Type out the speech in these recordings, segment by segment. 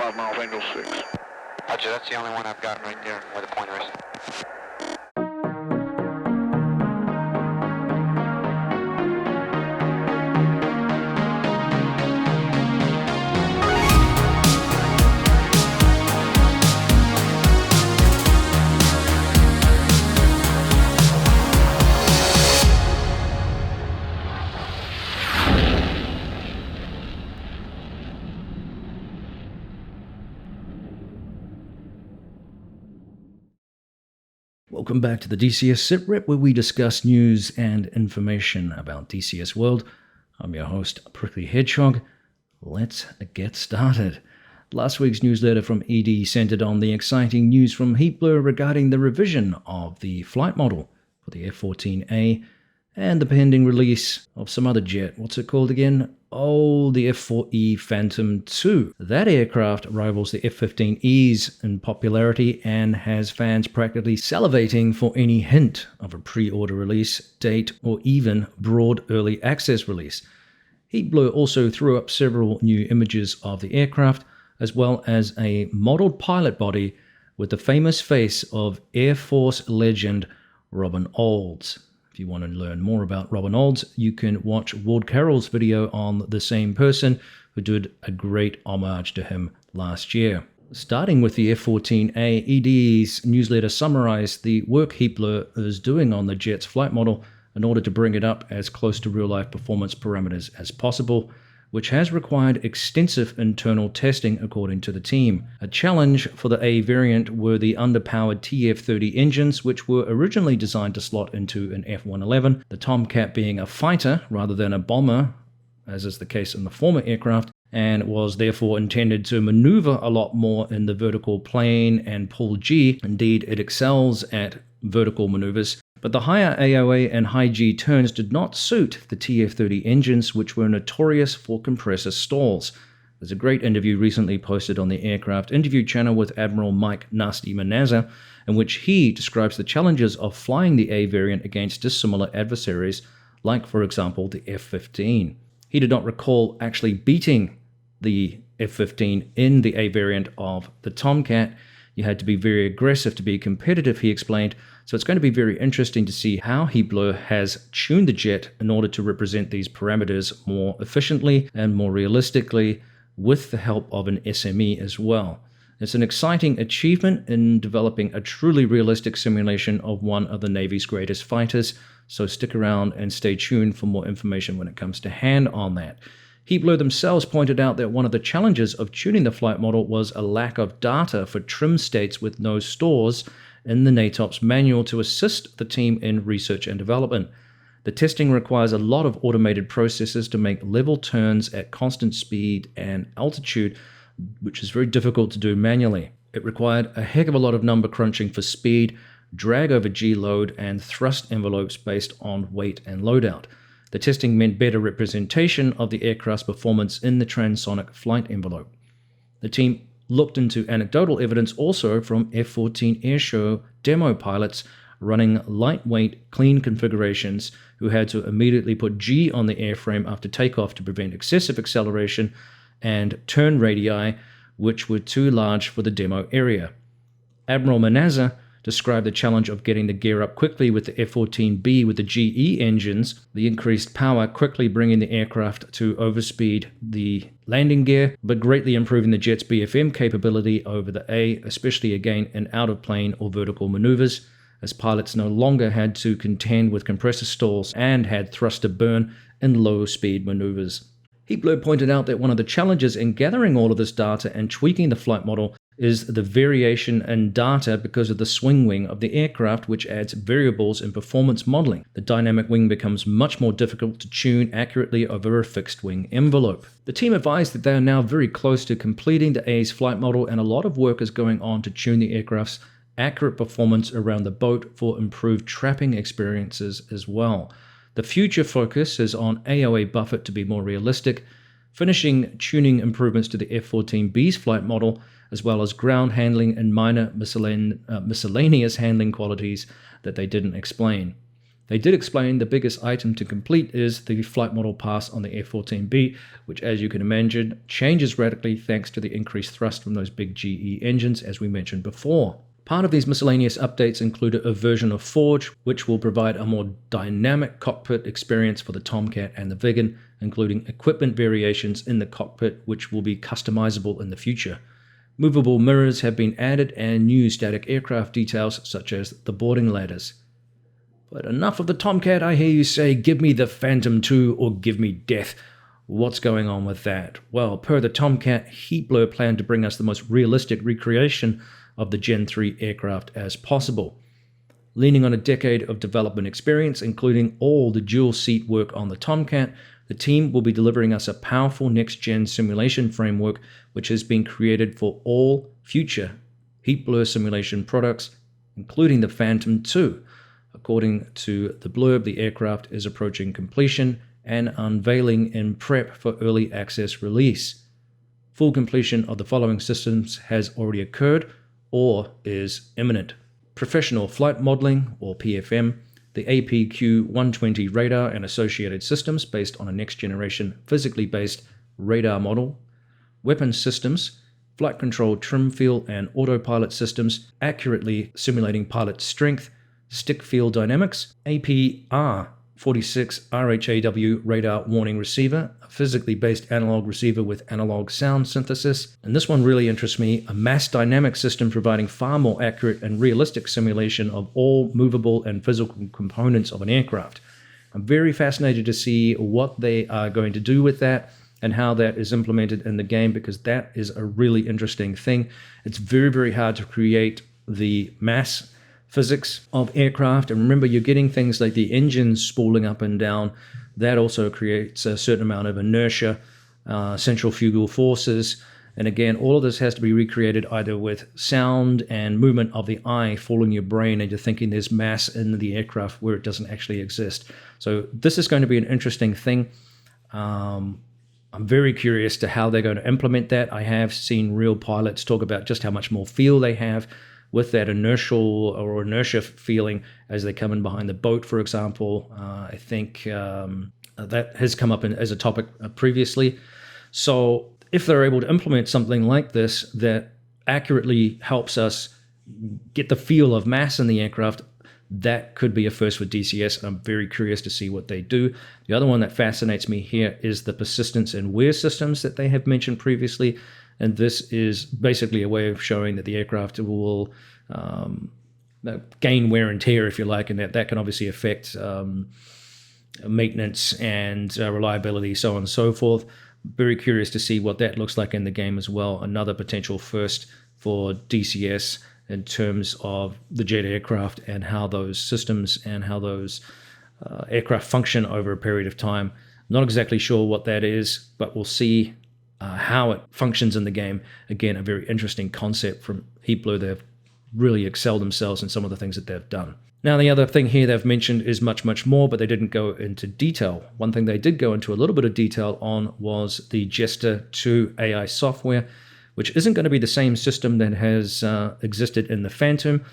5 miles, Angel 6. Roger, that's the only one I've got right there where the pointer is. Welcome back to the DCS SITREP, where we discuss news and information about DCS World. I'm your host, Prickly Hedgehog. Let's get started. Last week's newsletter from ED centered on the exciting news from Heatblur regarding the revision of the flight model for the F-14A and the pending release of some other jet. What's it called again? Oh, the F-4E Phantom II. That aircraft rivals the F-15Es in popularity and has fans practically salivating for any hint of a pre-order release date or even broad early access release. Heatblur also threw up several new images of the aircraft, as well as a modeled pilot body with the famous face of Air Force legend Robin Olds. If you want to learn more about Robin Olds, you can watch Ward Carroll's video on the same person, who did a great homage to him last year. Starting with the F-14A, ED's newsletter summarized the work Heatblur is doing on the jet's flight model in order to bring it up as close to real-life performance parameters as possible, which has required extensive internal testing according to the team. A challenge for the A variant were the underpowered TF-30 engines, which were originally designed to slot into an F-111, the Tomcat being a fighter rather than a bomber, as is the case in the former aircraft, and was therefore intended to maneuver a lot more in the vertical plane and pull G. Indeed, it excels at vertical maneuvers. But the higher AOA and high G turns did not suit the TF-30 engines, which were notorious for compressor stalls. There's a great interview recently posted on the Aircraft Interview channel with Admiral Mike Nasty Manaza, in which he describes the challenges of flying the A variant against dissimilar adversaries, like, for example, the F-15. He did not recall actually beating the F-15 in the A variant of the Tomcat. You had to be very aggressive to be competitive, he explained. So it's going to be very interesting to see how Heatblur has tuned the jet in order to represent these parameters more efficiently and more realistically with the help of an SME as well. It's an exciting achievement in developing a truly realistic simulation of one of the Navy's greatest fighters, so stick around and stay tuned for more information when it comes to hand on that. Heatblur themselves pointed out that one of the challenges of tuning the flight model was a lack of data for trim states with no stores in the NATOPS manual to assist the team in research and development. The testing requires a lot of automated processes to make level turns at constant speed and altitude, which is very difficult to do manually. It required a heck of a lot of number crunching for speed, drag over G load, and thrust envelopes based on weight and loadout. The testing meant better representation of the aircraft's performance in the transonic flight envelope. The team looked into anecdotal evidence also from F-14 airshow demo pilots running lightweight, clean configurations who had to immediately put G on the airframe after takeoff to prevent excessive acceleration, and turn radii, which were too large for the demo area. Admiral Manaza described the challenge of getting the gear up quickly with the F-14B with the GE engines, the increased power quickly bringing the aircraft to overspeed the landing gear, but greatly improving the jet's BFM capability over the A, especially again in out-of-plane or vertical maneuvers, as pilots no longer had to contend with compressor stalls and had thruster burn in low-speed maneuvers. Heatblur pointed out that one of the challenges in gathering all of this data and tweaking the flight model is the variation in data because of the swing wing of the aircraft, which adds variables in performance modeling. The dynamic wing becomes much more difficult to tune accurately over a fixed wing envelope. The team advised that they are now very close to completing the A's flight model, and a lot of work is going on to tune the aircraft's accurate performance around the boat for improved trapping experiences as well. The future focus is on AOA buffet to be more realistic, finishing tuning improvements to the F-14B's flight model, as well as ground handling and minor miscellaneous handling qualities that they didn't explain. They did explain the biggest item to complete is the flight model pass on the F-14B, which, as you can imagine, changes radically thanks to the increased thrust from those big GE engines, as we mentioned before. Part of these miscellaneous updates included a version of Forge, which will provide a more dynamic cockpit experience for the Tomcat and the Viggen, including equipment variations in the cockpit, which will be customizable in the future. Movable mirrors have been added and new static aircraft details, such as the boarding ladders. But enough of the Tomcat, I hear you say. Give me the Phantom 2 or give me death. What's going on with that? Well, per the Tomcat, Heatblur planned to bring us the most realistic recreation of the Gen 3 aircraft as possible. Leaning on a decade of development experience, including all the dual seat work on the Tomcat, the team will be delivering us a powerful next-gen simulation framework which has been created for all future Heatblur simulation products, including the Phantom 2. According to the blurb, the aircraft is approaching completion and unveiling in prep for early access release. Full completion of the following systems has already occurred or is imminent. Professional Flight Modeling, or PFM, the APQ-120 radar and associated systems based on a next-generation physically based radar model. Weapons systems, flight control trim field and autopilot systems accurately simulating pilot strength, stick field dynamics, APR-46 RHAW radar warning receiver, a physically based analog receiver with analog sound synthesis, and this one really interests me, a mass dynamic system providing far more accurate and realistic simulation of all movable and physical components of an aircraft. I'm very fascinated to see what they are going to do with that and how that is implemented in the game, because that is a really interesting thing. It's very, very hard to create the mass physics of aircraft, and remember, you're getting things like the engines spooling up and down. That also creates a certain amount of inertia, centrifugal forces, and again, all of this has to be recreated either with sound and movement of the eye fooling your brain and you're thinking there's mass in the aircraft where it doesn't actually exist. So this is going to be an interesting thing. I'm very curious to how they're going to implement that. I have seen real pilots talk about just how much more feel they have with that inertia feeling as they come in behind the boat, for example. I think that has come up as a topic previously. So if they're able to implement something like this that accurately helps us get the feel of mass in the aircraft, that could be a first for DCS. I'm very curious to see what they do. The other one that fascinates me here is the persistence and wear systems that they have mentioned previously. And this is basically a way of showing that the aircraft will gain wear and tear, if you like, and that can obviously affect maintenance and reliability, so on and so forth. Very curious to see what that looks like in the game as well. Another potential first for DCS in terms of the jet aircraft and how those systems and how those aircraft function over a period of time. Not exactly sure what that is, but we'll see how it functions in the game. Again, a very interesting concept from Heatblur. They've really excelled themselves in some of the things that they've done. Now, the other thing here they've mentioned is much, much more, but they didn't go into detail. One thing they did go into a little bit of detail on was the Jester 2 AI software, which isn't going to be the same system that has existed in the Phantom,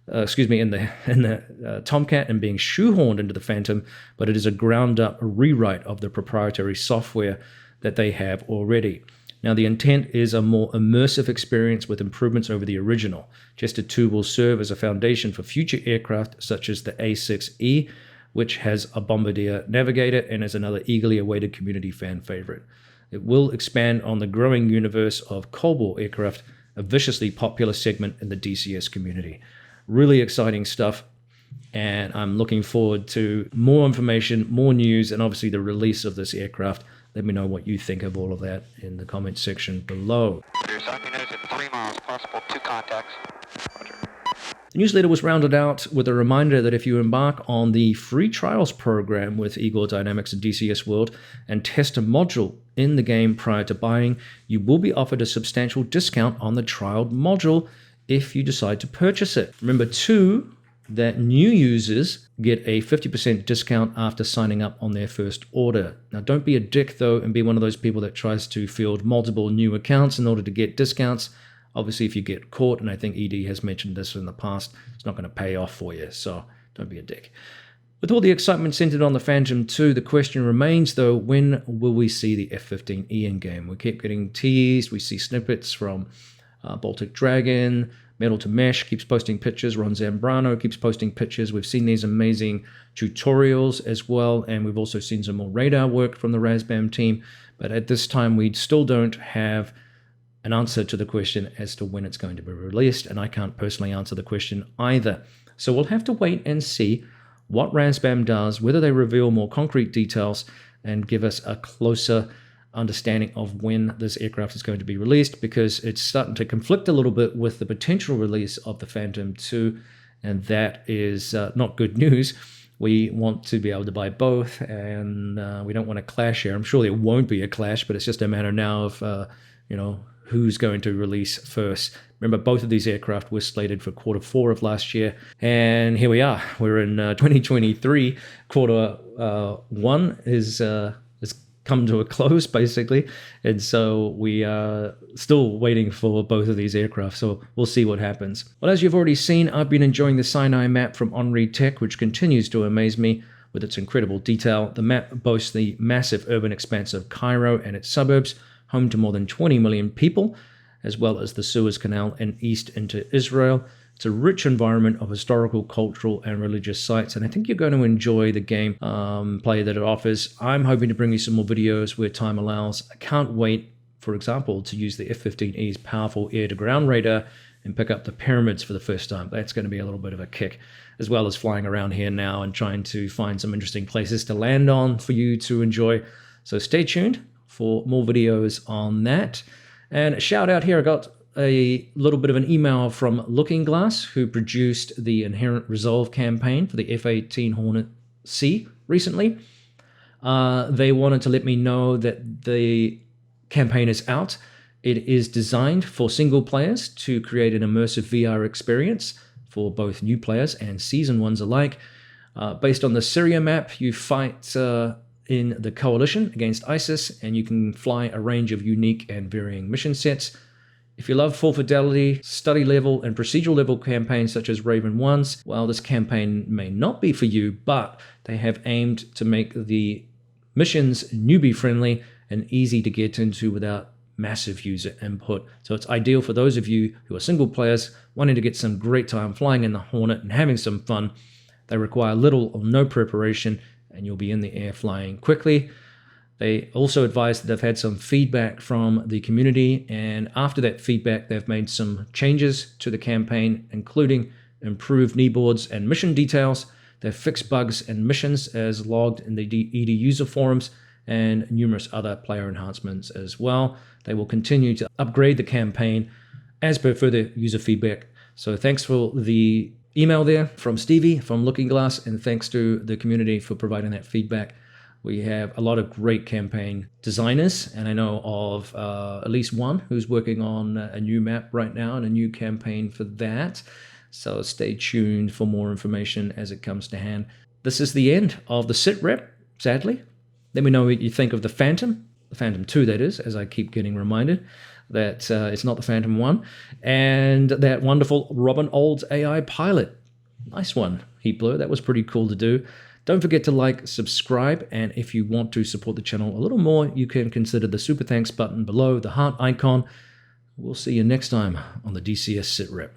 in the Tomcat and being shoehorned into the Phantom, but it is a ground-up rewrite of the proprietary software that they have already. Now, the intent is a more immersive experience with improvements over the original. Jester 2 will serve as a foundation for future aircraft such as the A-6E, which has a Bombardier Navigator and is another eagerly awaited community fan favorite. It will expand on the growing universe of Cobalt aircraft, a viciously popular segment in the DCS community. Really exciting stuff, and I'm looking forward to more information, more news, and obviously the release of this aircraft. Let me know what you think of all of that in the comment section below. at 3 miles, possible 2 contacts. Roger. The newsletter was rounded out with a reminder that if you embark on the free trials program with Igor Dynamics and DCS World and test a module in the game prior to buying, you will be offered a substantial discount on the trial module if you decide to purchase it. Remember too that new users get a 50% discount after signing up on their first order. Now don't be a dick though and be one of those people that tries to field multiple new accounts in order to get discounts. Obviously if you get caught, and I think ED has mentioned this in the past, it's not going to pay off for you, so don't be a dick. With all the excitement centered on the Phantom 2, the question remains, though, when will we see the F-15E in-game? We keep getting teased. We see snippets from Baltic Dragon, Metal to Mesh keeps posting pictures. Ron Zambrano keeps posting pictures. We've seen these amazing tutorials as well, and we've also seen some more radar work from the Razbam team. But at this time, we still don't have an answer to the question as to when it's going to be released, and I can't personally answer the question either. So we'll have to wait and see what Razbam does, whether they reveal more concrete details and give us a closer understanding of when this aircraft is going to be released, because it's starting to conflict a little bit with the potential release of the Phantom 2, and that is not good news. We want to be able to buy both, and we don't want to clash here. I'm sure there won't be a clash, but it's just a matter now of, who's going to release first. Remember, both of these aircraft were slated for Q4 of last year, and here we are. We're in 2023. Q1 has come to a close, basically, and so we are still waiting for both of these aircraft, so we'll see what happens. Well, as you've already seen, I've been enjoying the Sinai map from Henri Tech, which continues to amaze me with its incredible detail. The map boasts the massive urban expanse of Cairo and its suburbs, home to more than 20 million people, as well as the Suez Canal and east into Israel. It's a rich environment of historical, cultural, and religious sites, and I think you're going to enjoy the game play that it offers. I'm hoping to bring you some more videos where time allows. I can't wait, for example, to use the F-15E's powerful air-to-ground radar and pick up the pyramids for the first time. That's going to be a little bit of a kick, as well as flying around here now and trying to find some interesting places to land on for you to enjoy. So stay tuned for more videos on that. And a shout out here, I got a little bit of an email from Looking Glass, who produced the Inherent Resolve campaign for the F-18 Hornet C recently. They wanted to let me know that the campaign is out. It is designed for single players to create an immersive VR experience for both new players and seasoned ones alike. Based on the Syria map, you fight in the coalition against ISIS, and you can fly a range of unique and varying mission sets. If you love full fidelity, study level, and procedural level campaigns such as Raven 1's, well, this campaign may not be for you, but they have aimed to make the missions newbie friendly and easy to get into without massive user input. So it's ideal for those of you who are single players wanting to get some great time flying in the Hornet and having some fun. They require little or no preparation, and you'll be in the air flying quickly. They also advise that they've had some feedback from the community, and after that feedback, they've made some changes to the campaign, including improved kneeboards and mission details. They've fixed bugs and missions as logged in the ED user forums, and numerous other player enhancements as well. They will continue to upgrade the campaign as per further user feedback. So thanks for the email there from Stevie from Looking Glass, and thanks to the community for providing that feedback. We have a lot of great campaign designers, and I know of at least one who's working on a new map right now and a new campaign for that. So stay tuned for more information as it comes to hand. This is the end of the SITREP, sadly. Let me know what you think of the Phantom 2, that is, as I keep getting reminded that it's not the Phantom 1, and that wonderful Robin Olds AI pilot. Nice one, Heatblur. That was pretty cool to do. Don't forget to like, subscribe, and if you want to support the channel a little more, you can consider the super thanks button below, the heart icon. We'll see you next time on the DCS SITREP.